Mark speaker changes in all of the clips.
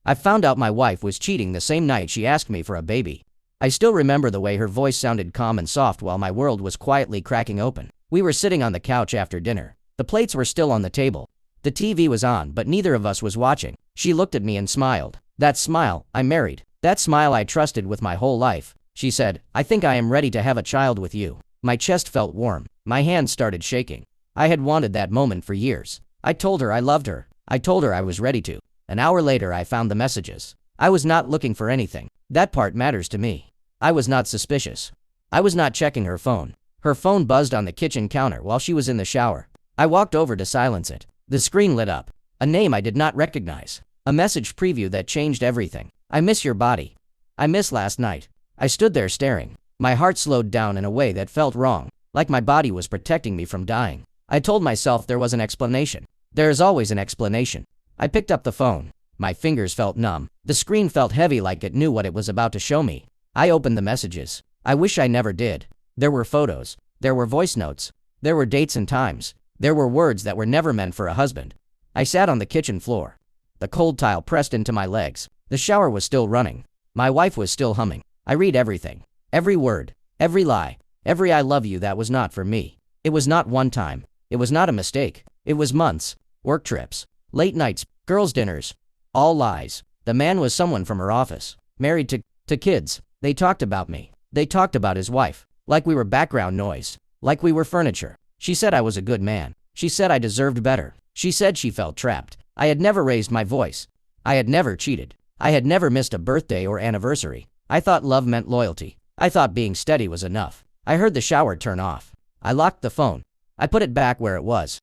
Speaker 1: I found out my wife was cheating the same night she asked me for a baby. I still remember the way her voice sounded calm and soft while my world was quietly cracking open. We were sitting on the couch after dinner. The plates were still on the table. The TV was on, but neither of us was watching. She looked at me and smiled. That smile, I'm married. That smile I trusted with my whole life. She said, I think I am ready to have a child with you. My chest felt warm. My hands started shaking. I had wanted that moment for years. I told her I loved her. I told her I was ready to. An hour later I found the messages. I was not looking for anything. That part matters to me. I was not suspicious. I was not checking her phone. Her phone buzzed on the kitchen counter while she was in the shower. I walked over to silence it. The screen lit up. A name I did not recognize. A message preview that changed everything. I miss your body. I miss last night. I stood there staring. My heart slowed down in a way that felt wrong, like my body was protecting me from dying. I told myself there was an explanation. There is always an explanation. I picked up the phone. My fingers felt numb. The screen felt heavy, like it knew what it was about to show me. I opened the messages. I wish I never did. There were photos. There were voice notes. There were dates and times. There were words that were never meant for a husband. I sat on the kitchen floor. The cold tile pressed into my legs. The shower was still running. My wife was still humming. I read everything. Every word. Every lie. Every I love you that was not for me. It was not one time. It was not a mistake. It was months. Work trips. Late nights. Girls' dinners. All lies. The man was someone from her office. Married to kids. They talked about me. They talked about his wife. Like we were background noise. Like we were furniture. She said I was a good man. She said I deserved better. She said she felt trapped. I had never raised my voice. I had never cheated. I had never missed a birthday or anniversary. I thought love meant loyalty. I thought being steady was enough. I heard the shower turn off. I locked the phone. I put it back where it was.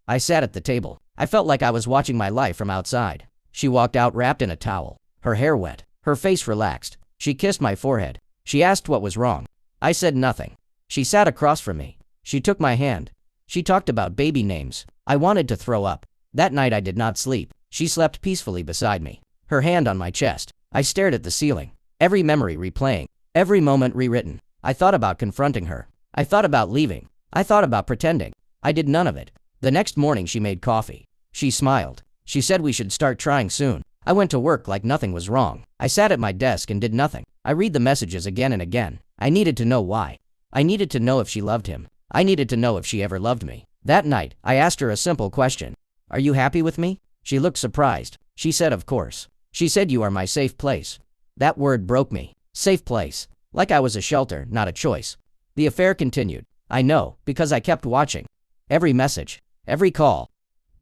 Speaker 1: I sat at the table. I felt like I was watching my life from outside. She walked out wrapped in a towel. Her hair wet. Her face relaxed. She kissed my forehead. She asked what was wrong. I said nothing. She sat across from me. She took my hand. She talked about baby names. I wanted to throw up. That night I did not sleep. She slept peacefully beside me. Her hand on my chest. I stared at the ceiling. Every memory replaying. Every moment rewritten. I thought about confronting her. I thought about leaving. I thought about pretending. I did none of it. The next morning she made coffee. She smiled. She said we should start trying soon. I went to work like nothing was wrong. I sat at my desk and did nothing. I read the messages again and again. I needed to know why. I needed to know if she loved him. I needed to know if she ever loved me. That night, I asked her a simple question. Are you happy with me? She looked surprised. She said, of course. She said, you are my safe place. That word broke me. Safe place. Like I was a shelter, not a choice. The affair continued. I know, because I kept watching. Every message. Every call.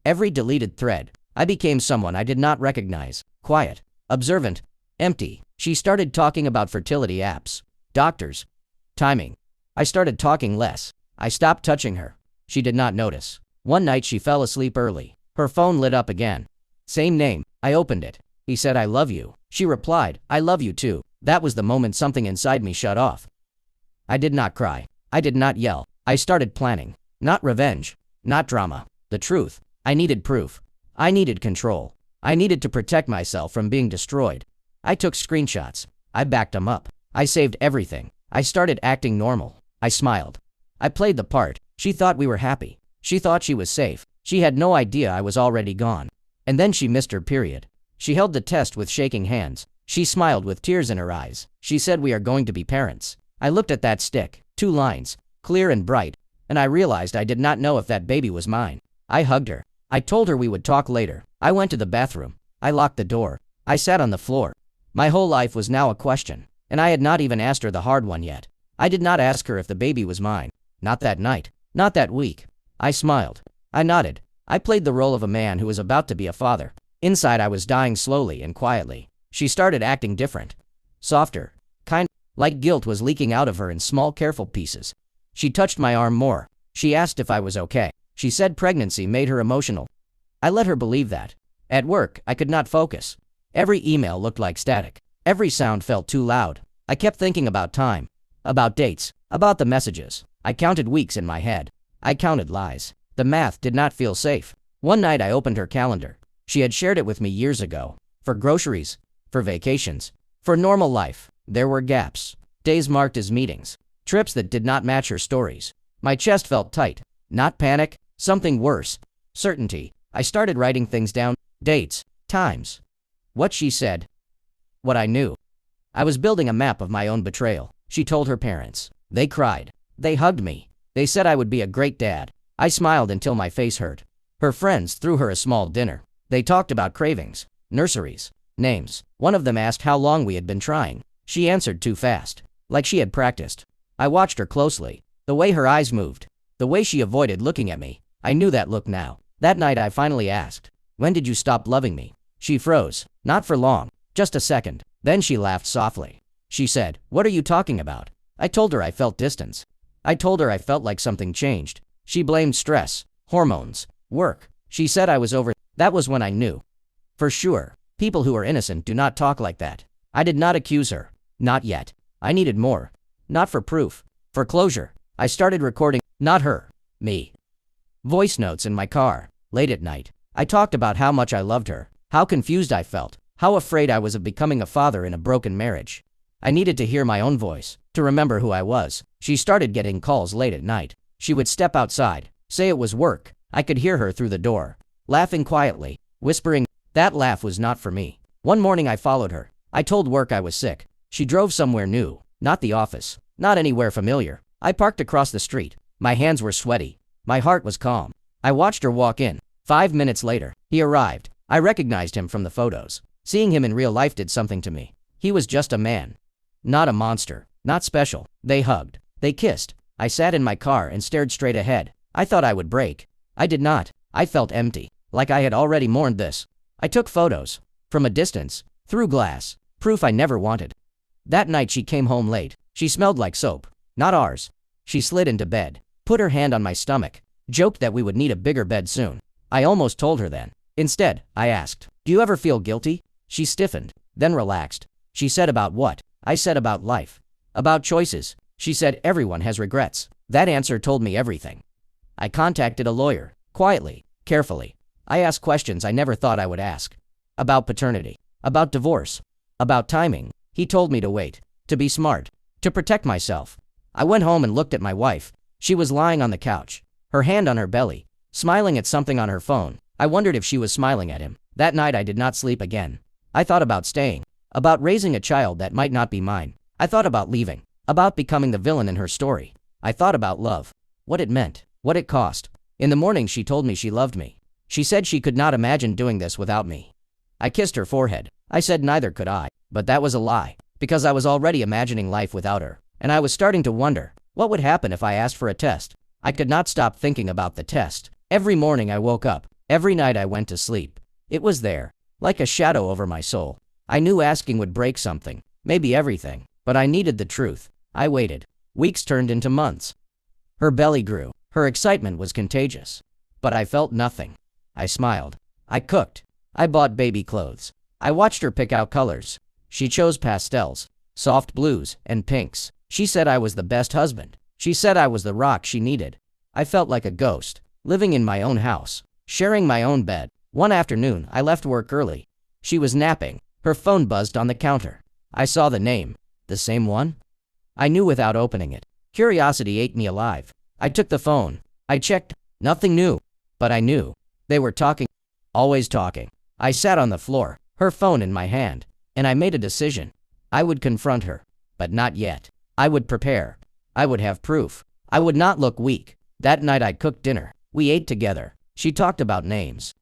Speaker 1: Every deleted thread. I became someone I did not recognize. Quiet. Observant. Empty. She started talking about fertility apps. Doctors. Timing. I started talking less. I stopped touching her. She did not notice. One night she fell asleep early. Her phone lit up again. Same name. I opened it. He said, I love you. She replied, I love you too. That was the moment something inside me shut off. I did not cry. I did not yell. I started planning. Not revenge. Not drama. The truth. I needed proof. I needed control. I needed to protect myself from being destroyed. I took screenshots. I backed them up. I saved everything. I started acting normal. I smiled. I played the part. She thought we were happy. She thought she was safe. She had no idea I was already gone. And then she missed her period. She held the test with shaking hands. She smiled with tears in her eyes. She said, we are going to be parents. I looked at that stick. 2 lines. Clear and bright. And I realized I did not know if that baby was mine. I hugged her. I told her we would talk later. I went to the bathroom. I locked the door. I sat on the floor. My whole life was now a question. And I had not even asked her the hard one yet. I did not ask her if the baby was mine. Not that night. Not that week. I smiled. I nodded. I played the role of a man who was about to be a father. Inside I was dying slowly and quietly. She started acting different. Softer. Kind. Like guilt was leaking out of her in small careful pieces. She touched my arm more. She asked if I was okay. She said pregnancy made her emotional. I let her believe that. At work, I could not focus. Every email looked like static. Every sound felt too loud. I kept thinking about time. About dates. About the messages. I counted weeks in my head. I counted lies. The math did not feel safe. One night I opened her calendar. She had shared it with me years ago. For groceries. For vacations. For normal life. There were gaps. Days marked as meetings. Trips that did not match her stories. My chest felt tight. Not panic. Something worse. Certainty. I started writing things down. Dates. Times. What she said. What I knew. I was building a map of my own betrayal, she told her parents. They cried. They hugged me. They said I would be a great dad. I smiled until my face hurt. Her friends threw her a small dinner. They talked about cravings, nurseries, names. One of them asked how long we had been trying. She answered too fast, like she had practiced. I watched her closely. The way her eyes moved. The way she avoided looking at me. I knew that look now. That night I finally asked, "When did you stop loving me?" She froze. Not for long. Just a second. Then she laughed softly. She said, "What are you talking about?" I told her I felt distance. I told her I felt like something changed. She blamed stress, hormones, work. She said I was over. That was when I knew. For sure, people who are innocent do not talk like that. I did not accuse her. Not yet. I needed more. Not for proof. For closure. I started recording, not her, me. Voice notes in my car. Late at night. I talked about how much I loved her, how confused I felt, how afraid I was of becoming a father in a broken marriage. I needed to hear my own voice, to remember who I was. She started getting calls late at night. She would step outside, say it was work. I could hear her through the door, laughing quietly, whispering. That laugh was not for me. One morning I followed her. I told work I was sick. She drove somewhere new, not the office, not anywhere familiar. I parked across the street. My hands were sweaty. My heart was calm. I watched her walk in. 5 minutes later, he arrived. I recognized him from the photos. Seeing him in real life did something to me. He was just a man. Not a monster. Not special. They hugged. They kissed. I sat in my car and stared straight ahead. I thought I would break. I did not. I felt empty. Like I had already mourned this. I took photos. From a distance. Through glass. Proof I never wanted. That night she came home late. She smelled like soap. Not ours. She slid into bed. Put her hand on my stomach. Joked that we would need a bigger bed soon. I almost told her then. Instead, I asked, "Do you ever feel guilty?" She stiffened. Then relaxed. She said, "About what?" I said, "About life. About choices." She said, "Everyone has regrets." That answer told me everything. I contacted a lawyer. Quietly. Carefully. I asked questions I never thought I would ask. About paternity. About divorce. About timing. He told me to wait. To be smart. To protect myself. I went home and looked at my wife. She was lying on the couch. Her hand on her belly. Smiling at something on her phone. I wondered if she was smiling at him. That night I did not sleep again. I thought about staying. About raising a child that might not be mine. I thought about leaving. About becoming the villain in her story. I thought about love. What it meant. What it cost. In the morning she told me she loved me. She said she could not imagine doing this without me. I kissed her forehead. I said neither could I. But that was a lie. Because I was already imagining life without her. And I was starting to wonder, what would happen if I asked for a test? I could not stop thinking about the test. Every morning I woke up. Every night I went to sleep. It was there. Like a shadow over my soul. I knew asking would break something. Maybe everything. But I needed the truth. I waited. Weeks turned into months. Her belly grew. Her excitement was contagious. But I felt nothing. I smiled. I cooked. I bought baby clothes. I watched her pick out colors. She chose pastels, soft blues, and pinks. She said I was the best husband. She said I was the rock she needed. I felt like a ghost, living in my own house, sharing my own bed. One afternoon, I left work early. She was napping. Her phone buzzed on the counter. I saw the name. The same one? I knew without opening it. Curiosity ate me alive. I took the phone. I checked. Nothing new. But I knew. They were talking. Always talking. I sat on the floor, her phone in my hand, and I made a decision. I would confront her. But not yet. I would prepare. I would have proof. I would not look weak. That night I cooked dinner. We ate together. She talked about names.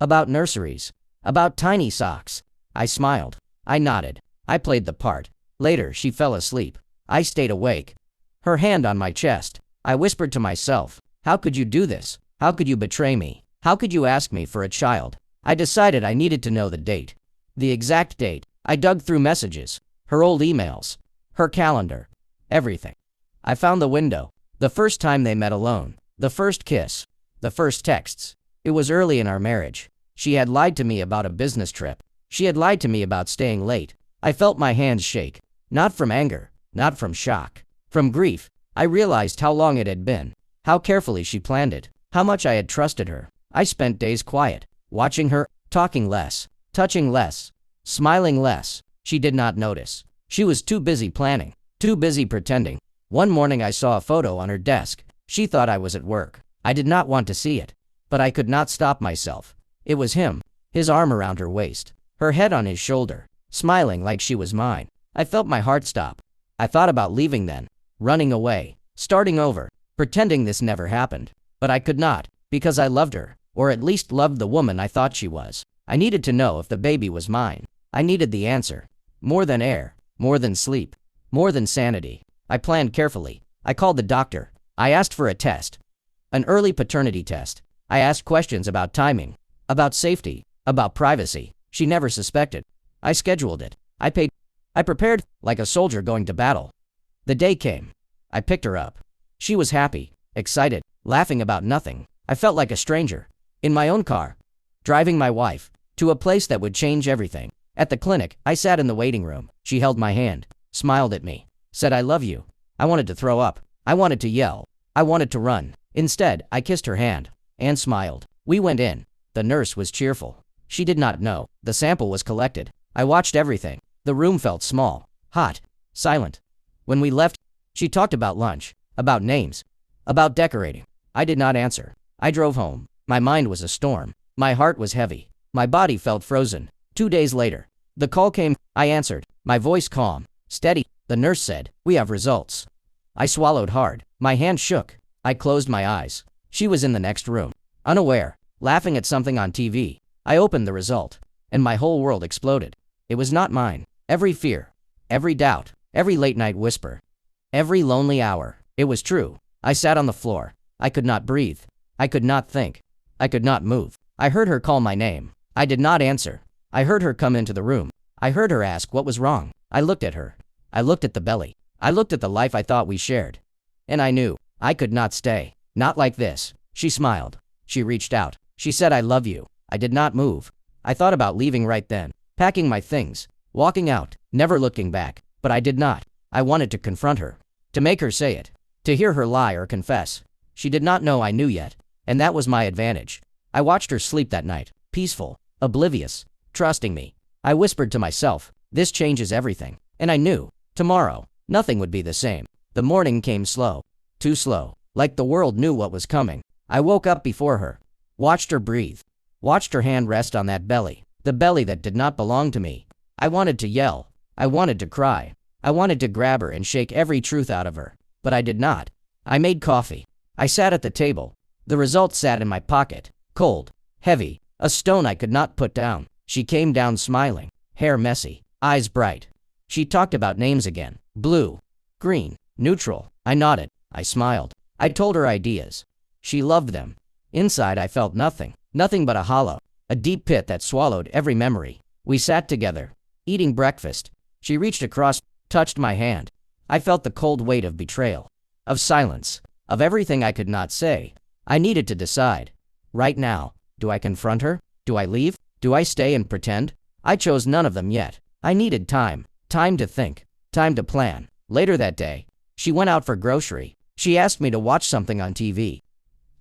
Speaker 1: About nurseries. About tiny socks. I smiled. I nodded. I played the part. Later, she fell asleep. I stayed awake. Her hand on my chest. I whispered to myself, "How could you do this? How could you betray me? How could you ask me for a child?" I decided I needed to know the date. The exact date. I dug through messages. Her old emails. Her calendar. Everything. I found the window. The first time they met alone. The first kiss. The first texts. It was early in our marriage. She had lied to me about a business trip. She had lied to me about staying late. I felt my hands shake. Not from anger. Not from shock. From grief. I realized how long it had been. How carefully she planned it. How much I had trusted her. I spent days quiet. Watching her. Talking less. Touching less. Smiling less. She did not notice. She was too busy planning. Too busy pretending. One morning I saw a photo on her desk. She thought I was at work. I did not want to see it. But I could not stop myself. It was him. His arm around her waist. her head on his shoulder, smiling like she was mine. I felt my heart stop. I thought about leaving then, running away, starting over, pretending this never happened. But I could not, because I loved her, or at least loved the woman I thought she was. I needed to know if the baby was mine. I needed the answer. More than air, more than sleep, more than sanity. I planned carefully. I called the doctor. I asked for a test. An early paternity test. I asked questions about timing, about safety, about privacy. She never suspected. I scheduled it. I paid. I prepared like a soldier going to battle. The day came. I picked her up. She was happy, excited, laughing about nothing. I felt like a stranger. In my own car. Driving my wife to a place that would change everything. At the clinic, I sat in the waiting room. She held my hand, smiled at me, said I love you. I wanted to throw up. I wanted to yell. I wanted to run. Instead, I kissed her hand and smiled. We went in. The nurse was cheerful. She did not know. The sample was collected. I watched everything. The room felt small, hot, silent. When we left, she talked about lunch, about names, about decorating. I did not answer. I drove home. My mind was a storm. My heart was heavy. My body felt frozen. 2 days later, the call came. I answered, my voice calm, steady. The nurse said, we have results. I swallowed hard. My hand shook. I closed my eyes. She was in the next room, unaware, laughing at something on TV. I opened the result, and my whole world exploded. It was not mine. Every fear, every doubt, every late night whisper, every lonely hour, it was true. I sat on the floor. I could not breathe. I could not think. I could not move. I heard her call my name. I did not answer. I heard her come into the room. I heard her ask what was wrong. I looked at her. I looked at the belly. I looked at the life I thought we shared. And I knew I could not stay. Not like this. She smiled. She reached out. She said I love you. I did not move. I thought about leaving right then, packing my things, walking out, never looking back. But I did not. I wanted to confront her, to make her say it, to hear her lie or confess. She did not know I knew yet, and that was my advantage. I watched her sleep that night, peaceful, oblivious, trusting me. I whispered to myself, this changes everything. And I knew, tomorrow, nothing would be the same. The morning came slow, too slow, like the world knew what was coming. I woke up before her, watched her breathe, watched her hand rest on that belly, the belly that did not belong to me. I wanted to yell. I wanted to cry. I wanted to grab her and shake every truth out of her. But I did not. I made coffee. I sat at the table. The result sat in my pocket, cold, heavy, a stone I could not put down. She came down smiling, hair messy, eyes bright. She talked about names again. Blue, green, neutral. I nodded. I smiled. I told her ideas. She loved them. Inside I felt nothing. Nothing but a hollow. A deep pit that swallowed every memory. We sat together, eating breakfast. She reached across, touched my hand. I felt the cold weight of betrayal, of silence, of everything I could not say. I needed to decide. Right now, do I confront her? Do I leave? Do I stay and pretend? I chose none of them yet. I needed time. Time to think. Time to plan. Later that day, she went out for grocery. She asked me to watch something on TV.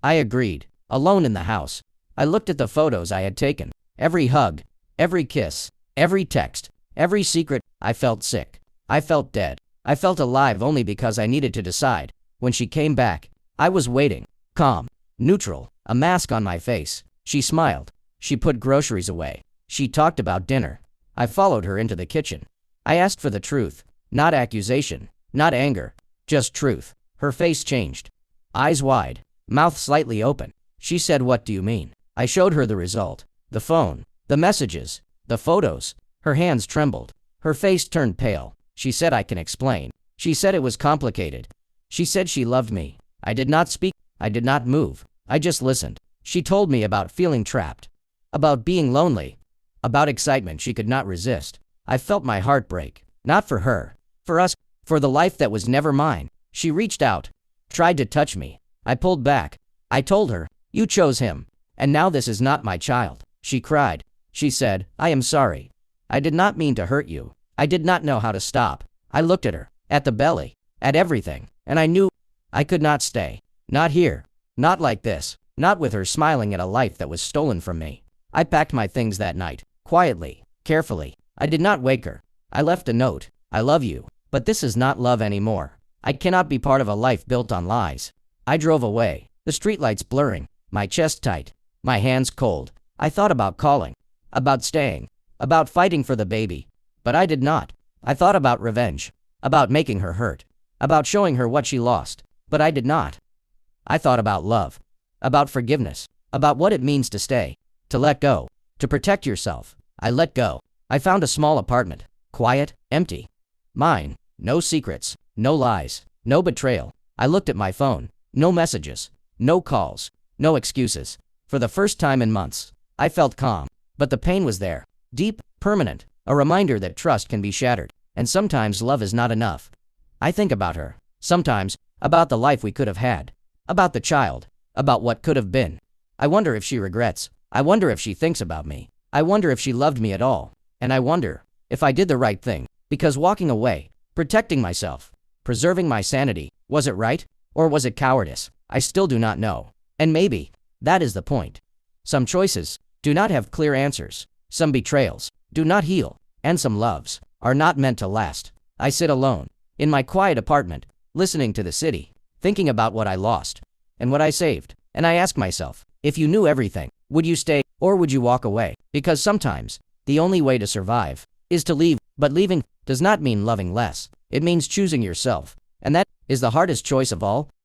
Speaker 1: I agreed. Alone in the house, I looked at the photos I had taken. Every hug, every kiss, every text, every secret. I felt sick. I felt dead. I felt alive only because I needed to decide. When she came back, I was waiting, calm, neutral, a mask on my face. She smiled. She put groceries away. She talked about dinner. I followed her into the kitchen. I asked for the truth, not accusation, not anger, just truth. Her face changed. Eyes wide, mouth slightly open. She said, what do you mean? I showed her the result. The phone, the messages, the photos. Her hands trembled. Her face turned pale. She said, I can explain. She said it was complicated. She said she loved me. I did not speak. I did not move. I just listened. She told me about feeling trapped, about being lonely, about excitement she could not resist. I felt my heart break. Not for her, for us, for the life that was never mine. She reached out, tried to touch me. I pulled back. I told her, you chose him, and now this is not my child. She cried. She said, I am sorry. I did not mean to hurt you. I did not know how to stop. I looked at her, at the belly, at everything, and I knew I could not stay. Not here. Not like this. Not with her smiling at a life that was stolen from me. I packed my things that night, quietly, carefully. I did not wake her. I left a note. I love you, but this is not love anymore. I cannot be part of a life built on lies. I drove away, the streetlights blurring, my chest tight, my hands cold. I thought about calling, about staying, about fighting for the baby. But I did not. I thought about revenge, about making her hurt, about showing her what she lost. But I did not. I thought about love, about forgiveness, about what it means to stay, to let go, to protect yourself. I let go. I found a small apartment, quiet, empty. Mine, no secrets, no lies, no betrayal. I looked at my phone, no messages, no calls, no excuses. For the first time in months, I felt calm. But the pain was there, deep, permanent, a reminder that trust can be shattered, and sometimes love is not enough. I think about her, sometimes, about the life we could have had, about the child, about what could have been. I wonder if she regrets. I wonder if she thinks about me. I wonder if she loved me at all. And I wonder if I did the right thing, because walking away, protecting myself, preserving my sanity, was it right? Or was it cowardice? I still do not know. And maybe that is the point. Some choices do not have clear answers. Some betrayals do not heal. And some loves are not meant to last. I sit alone, in my quiet apartment, listening to the city, thinking about what I lost and what I saved. And I ask myself, if you knew everything, would you stay or would you walk away? Because sometimes the only way to survive is to leave. But leaving does not mean loving less. It means choosing yourself. And that is the hardest choice of all.